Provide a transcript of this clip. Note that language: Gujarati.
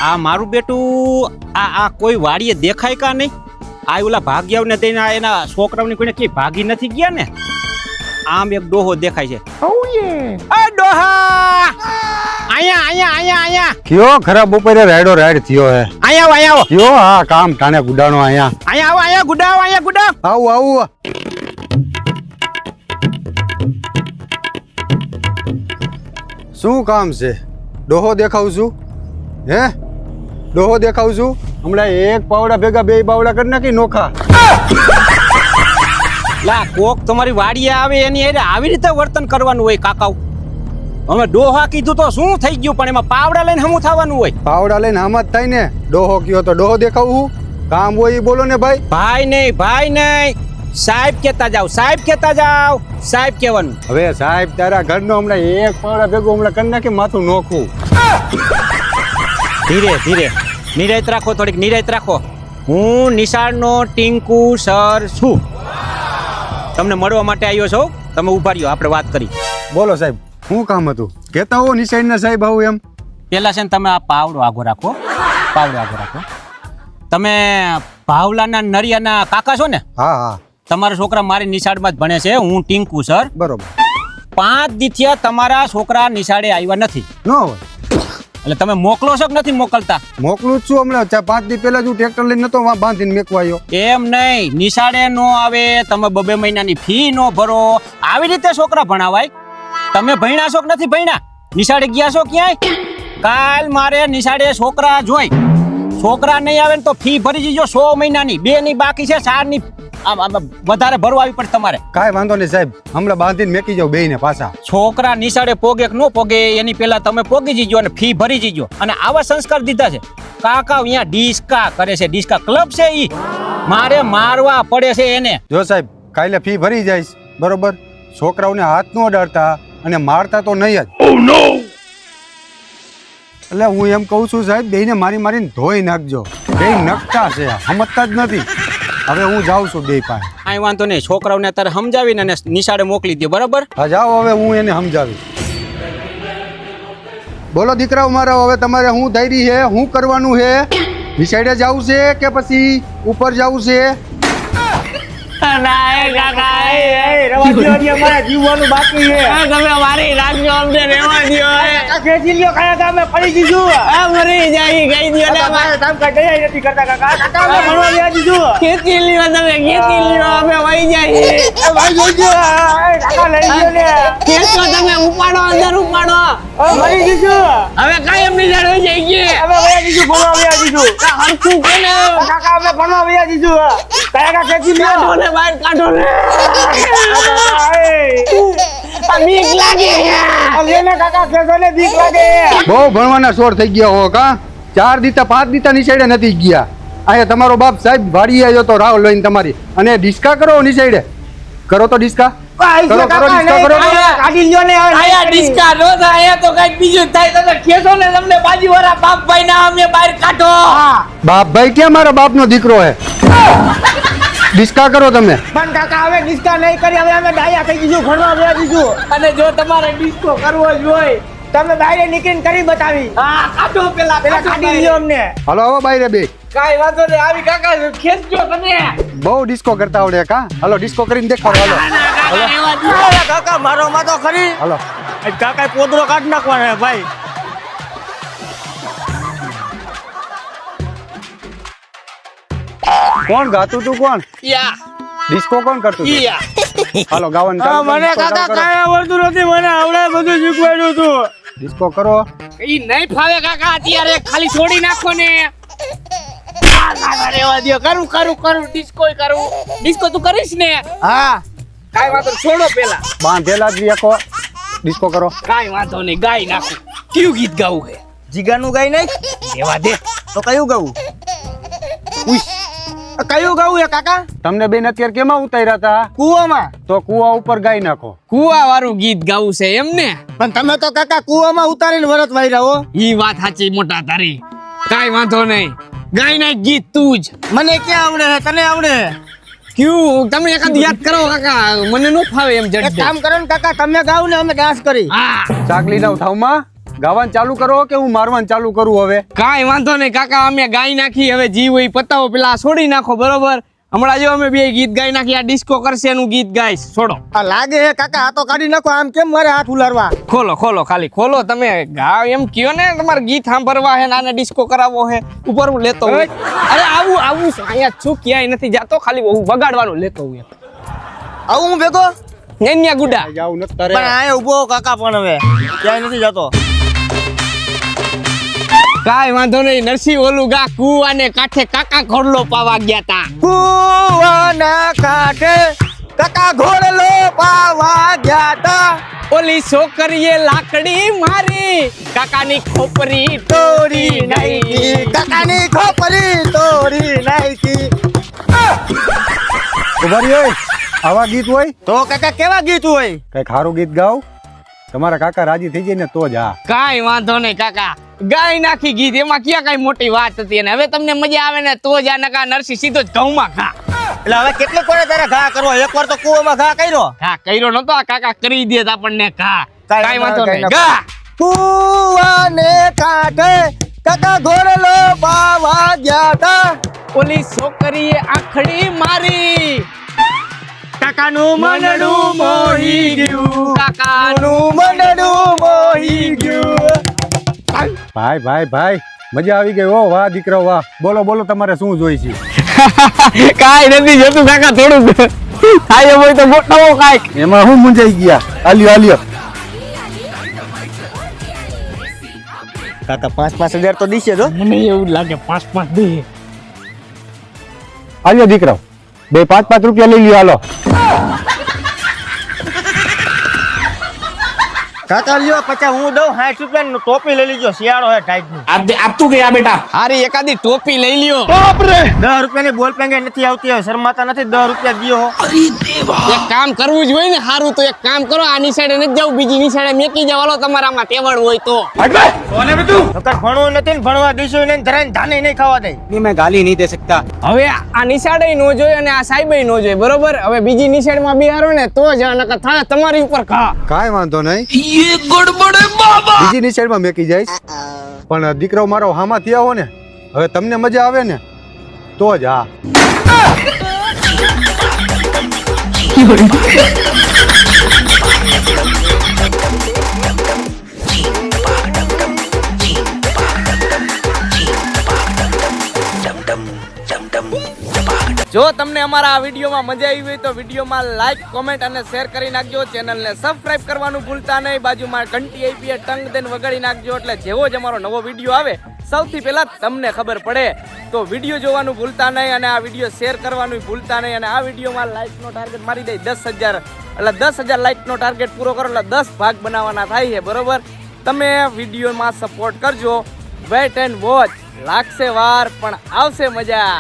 આ મારું બેટું આ કોઈ વાડીએ દેખાય કા નહીં? આ ઓલા ભાગ્યાવને દઈને એના છોકરાઓની કોઈને ક્યાંય ભાગી નથી ગયા ને? આમ એક ડોહો દેખાય છે. એ ડોહા આયા આયા આયા આયા કયો ખરા બપોરે રાયડો રાયડ થયો હે. આયા આવો કયો હા કામ ટાણે ગુડાણો આયા. આયા ગુડાવ આયા ગુડાવ. આવું શું કામ છે? ડોહો દેખાવ છું હે? ડોહો દેખાવ છું? હમણાં એક પાવડા ભેગા બે પાવડા કરી નાખી નોખા. લા કોક તમારી વાડીએ આવે એની હારે આવી રીતે વર્તન કરવાનું હોય કાકાઓ. અમે ડોહા કીધું તો શું થઈ ગયું, પણ એમાં પાવડા લઈને હમું થવાનું હોય. પાવડા લઈને આમ જ થાય ને. ડોહો કયો તો ડોહો દેખાવું? કામ હોય એ બોલો ને ભાઈ. ભાઈ નહીં સાહેબ કહેતા જાવ, સાહેબ કહેતા જાવ, સાહેબ કહેવાનું. હવે સાહેબ તારા ઘરનો હમણાં એક પાવડા ભેગું હમણાં કરી નાખી માથું નોખું. ધીરે ધીરે નિરાયત રાખો, થોડીક નિરાયત રાખો. હું નિશાળનો ટિંકુ સર છું. તમને મળવા માટે આવ્યો છો. તમે ઉભા રહ્યો, આપણે વાત કરી. બોલો સાહેબ, શું કામ હતું? કહેતા હો નિશાળના સાહેબ આવું એમ. પેલા છે ને તમે આ પાવડો આગો રાખો, પાવડો આગો રાખો. તમે ભાવલાના નરિયાના કાકા છો ને? હા હા. તમારા છોકરા મારી નિશાળમાં જ ભણે છે. હું ટિંકુ સર. બરોબર. 5 દીથી તમારા છોકરા નિશાળે આવ્યા નથી. ન હોય એટલે તમે મોકલો છો કે નથી મોકલતા? મોકલું જ છું હમણાં. 5 દી પહેલા જ હું ટ્રેક્ટર લઈને નતો બાંધીને મેકવા આવ્યો. એમ નહીં, નિશાળે નો આવે, તમે 2 મહિનાની ફી નો ભરો, આવી રીતે છોકરા ભણાવાય? તમે ભણ્યા છો કે નથી ભણ્યા? નિશાળે ગયા છો ક્યાંય? કાલ મારે નિશાળે છોકરા જોઈ. છોકરા નહીં આવે ને તો ફી ભરી જજો 100 મહિનાની. 2 ની બાકી છે, 4 ની વધારે ભરવા આવી પડે તમારે. કાંઈ વાંધો નહીં સાહેબ, હમણાં બાંધીને મેકી જાવ બેયને પાછા. છોકરા નિશાળે પોગે કે ન પોગે એની પહેલા તમે પોગી જજો અને ફી ભરી જજો. અને આવા સંસ્કાર દીધા છે. કાકા અહીંયા ડિસ્કા કરે છે, ડિસ્કા ક્લબ છે ઈ. મારે મારવા પડે છે એને. જો સાહેબ, કાલે ફી ભરી જઈશ બરોબર. છોકરાઓને હાથ ન અડાડતા અને મારતા તો નહીં જ. ઓ નો! એટલે હું એમ કહું છું સાહેબ, બેયને મારીને ધોઈ નાખજો. બેય નકટા છે, સમજતા જ નથી. હવે હું જાઉં છું બે પાસે. કાંઈ વાંધો નહીં, છોકરાઓને અત્યારે સમજાવીને અને નિશાળે મોકલી દો, બરાબર? હા જાઓ, હવે હું એને સમજાવીશ. બોલો દીકરાઓ મારા, હવે તમારે શું ધૈર્ય છે? શું કરવાનું છે? નિશાળે જવું છે કે પછી ઉપર જવું છે? જીવવાનું બાકી છે. તમે મારી રાખજો, અમને રહેવા દો. ખેંચી લ્યો, કયા ગામે પડી દીધું. મરી જાય કહી દો ને. કામ કાઢી નથી કરતા કાકા. કાકા અમે ભણવા ગયા દીધું. ખેંચી લ્યો, તમે ખેંચી લ્યો, અમે વહી જાય. ભાઈ જોજો, કાકા લઈ ગયો ને. ખેંચો તમે, ઉપાડો અંદર ઉપાડો. મરી દીધું. હવે કાયમ ની જાણ હોય જાય કે અમે વયા દીધું, ભણવા વયા દીધું. હરખું કોને કાકા અમે ભણવા વયા દીધું. કાકા ખેંચી લ્યો ને, બહાર કાઢો ને. બીક લાગે. અલેને કાકા ખેંચો ને, બીક લાગે. બહુ ભણવાના શોર થઈ ગયા હો કા? 4 દીતા 5 દીતા નિશાળે નથી ગયા. અહીંયા તમારો બાપ સાહેબ વાડી આવ્યો તો રાવ લઈને તમારી, અને ડિસ્કા કરો નિશાળે. કરો તો ડિસ્કા. કરો ડિસ્કા કરો. કાઢી લ્યો ને. આયા ડિસ્કા નો થાય તો કઈક બીજું થાય. તમે ખેંચો ને, તમને બાજુવાળા બાપભાઈ ના અમે બહાર કાઢો. બાપભાઈ ક્યાં? મારા બાપનો દીકરો હે. ડિસ્કા કરો તમે. પણ કાકા હવે ડિસ્કા નહીં કરી. હવે અમે ડાયા થઈ ગયું, ભણવા ગયા દીધું. અને જો તમારે ડિસ્કો કરવો જ હોય તમે બહાર નીકળીને કરી બતાવી. હા કાઢો, પેલા કાઢી લ્યો અમને. હાલો આવો બાયરે બે. કાઈ વાંધો નહીં, આવી કાકા ખેંચજો તમે. બહુ ડિસ્કો કરતા આવડે કા? હાલો ડિસ્કો કરીને દેખાડો. હાલો કાકા મારો માં તો ખરી. હાલો કાકા પોદરો કાઢ નાખવાનો ભાઈ. કોણ ગાતું તું? કોણ ડિસ્કો કોણ કરતું તું? હાલો ગાવાનું ચાલુ કરો. મને કાકા કાંઈ આવડતું નથી. મને આવડે બધું શીખવાડ્યું તું. ડિસ્કો કરો. ઈ નહીં ફાવે કાકા, અત્યારે ખાલી છોડી નાખો ને. રેવા દો, કરું ડિસ્કો કરું. ડિસ્કો તું કરીશ ને? હા કાઈ વાંધો, છોડો પેલા. બાંધેલા જ રાખો. ડિસ્કો કરો. કાઈ વાંધો નહીં, ગાઈ નાખું. કયું ગીત ગાવું છે? જીગાનું ગાઈ નાખ. રેવા દે. તો કયું ગાવું? કયું ગાવું છે કાકા? તમને બેન અત્યારે કેમાં ઉતાર્યા હતા? કુવામાં. તો કુવા ઉપર ગાઈ નાખો. કુવા વાળું ગીત ગાવું છે એમ ને? પણ તમે તો કાકા કુવામાં ઉતારીને વરત વાયરા હો. ઈ વાત સાચી મોટા તારી. કાઈ વાંધો નહીં, ગાઈ નાખ ગીત તું જ. મને ક્યાં આવડે? તને આવડે? ક્યું તમે એકાદ યાદ કરો કાકા, મને નો ફાવે એમ જડ. કામ કરો ને કાકા, તમે ગાવ ને અમે ડાન્સ કરી. હા ચાકલી ના થાવમાં ગાવાનું ચાલુ કરો કે હું મારવાનું ચાલુ કરું હવે? કાંઈ વાંધો નહીં કાકા, અમે ગાઈ નાખી. હવે જી હોય પતાવો, પેલા છોડી નાખો. બરોબર, હમણાં જો અમે બે ગીત ગાઈ નાખી. આ ડિસ્કો કરશે એનું ગીત ગાઈશ. છોડો. આ લાગે હે કાકા, આ તો કાઢી નાખો. આમ કેમ મારે હાથ ઉલારવા? ખોલો ખોલો, ખાલી ખોલો. તમે ગાવ એમ કયો ને, તમારે ગીત સાંભળવા હે ને આને ડિસ્કો કરાવવો હે. ઉપર હું લેતો હોય. અરે આવું આવું છું, અહીંયા છું, ક્યાંય નથી જાતો. ખાલી હું વગાડવાનું લેતો હોય. આવું હું ભેગો નેન્યા ગુડા. જાવ નથી તારે. પણ આ ઉભો કાકા, પણ હવે ક્યાંય નથી જતો. કાંઈ વાંધો નહીં. નરસિંહ ઓલું ગા, કુવાને કાંઠે કાકા ઘોડલો પાવા ગયા તા. કુવાના કાંઠે કાકા ઘોડલો પાવા ગયા તા. ઓલી છોકરીએ લાકડી મારી, કાકાની ખોપરી તોડી નાખી. કાકાની ખોપરી તોડી નાખી. ઉભા રહ્યો. આવા ગીત હોય તો કાકા કેવા ગીત હોય? કઈક સારું ગીત ગાવ. તમારા કાકા રાજી થઈ જાય ને તો જ. હા, કાંઈ વાંધો નહીં કાકા, ગાઈ નાખી ગીત. એમાં ક્યાં કઈ મોટી વાત હતી. અને હવે તમને મજા આવે ને તો જ આ નકા નરસિંહ સીધો જ ઘઉંમાં ઘા. એટલે હવે કેટલીક વાર તારે ઘા કરવો? એકવાર તો કુવામાં ઘા કર્યો. ઘા કર્યો નતો, આ કાકા કરી દે આપણને ઘા. કાંઈ કાંઈ વાંધો નહીં. વાંધો ઘા. કુવાને કાંઠે કાકા ઘોડલો પાવા ગયા તા. ઓલી છોકરીએ આખડી મારી, કાકાનું મનડું મોહી ગયું. કાકાનું મનડું મોહી ગયું. ભાઈ ભાઈ ભાઈ, મજા આવી ગઈ. ઓ વાહ દીકરો વાહ. બોલો બોલો, તમારે શું જોઈ છે? કાંઈ નથી જોતું કાકા, થોડું થાય હોય તો મોટો કાંઈક. એમાં હું મૂંઝાઈ ગયા. આલ્યો આલ્યો. કાકા 5,000 તો દીશે જો. મને એવું લાગે 5-5 દે. આલ્યો દીકરો, બે 5-5 રૂપિયા લઈ લ્યો. હાલો. કાકા લ્યો 50 હું દઉં. 60 રૂપિયાની ટોપી લઈ લીજો. શિયાળો હે ટાઈટની. अब तू गया बेटा. हारी एकादी टोपी ले लियो. 10 રૂપિયાની બોલ પેંગે નથી આવતી. હવે શરમાતા નથી. 10 રૂપિયા દિયો. એક કામ કરવું જ હોય ને હારું, તો એક કામ કરો, આની સાઈડે નથી જવું, બીજી સાઈડે મેકી જાવ. હાલો, તમારામાં તેવડ હોય તો. નકર ભણવું નથી ને ભણવા દઈશું ને ધરાઈને ધાને નહીં ખાવા દે. मैं गाली नहीं दे सकता. હવે આ નિશાળે નો જોઈ અને આ સાહેબે નો જોઈ. બરોબર, હવે બીજી નિશાળમાં બિહારો ને તો જ નકર થાય તમારી ઉપર ઘા. કાંઈ વાંધો નહીં. બીજી ની સાઈડમાં મેકી જઈશ. પણ દીકરો મારો હામાં થયા હો ને, હવે તમને મજા આવે ને તો જ. હા, જો તમને અમારા આ વિડીયોમાં મજા આવી હોય તો વિડીયોમાં લાઈક, કોમેન્ટ અને શેર કરી નાખજો. ચેનલને સબસ્ક્રાઇબ કરવાનું ભૂલતા નહીં. બાજુમાં ઘંટી આપી ટંગ દેન વગાડી નાખજો, એટલે જેવો જ અમારો નવો વિડીયો આવે સૌથી પહેલા તમને ખબર પડે. તો વિડીયો જોવાનું ભૂલતા નહીં અને આ વિડીયો શેર કરવાનું ભૂલતા નહીં. અને આ વિડીયોમાં લાઈકનો ટાર્ગેટ મારી દઈ 10,000, એટલે 10,000 લાઈકનો ટાર્ગેટ પૂરો કરો એટલે 10 ભાગ બનાવવાના થાય છે. બરોબર, તમે વિડીયોમાં સપોર્ટ કરજો. Wait and watch. લાગશે વાર પણ આવશે મજા.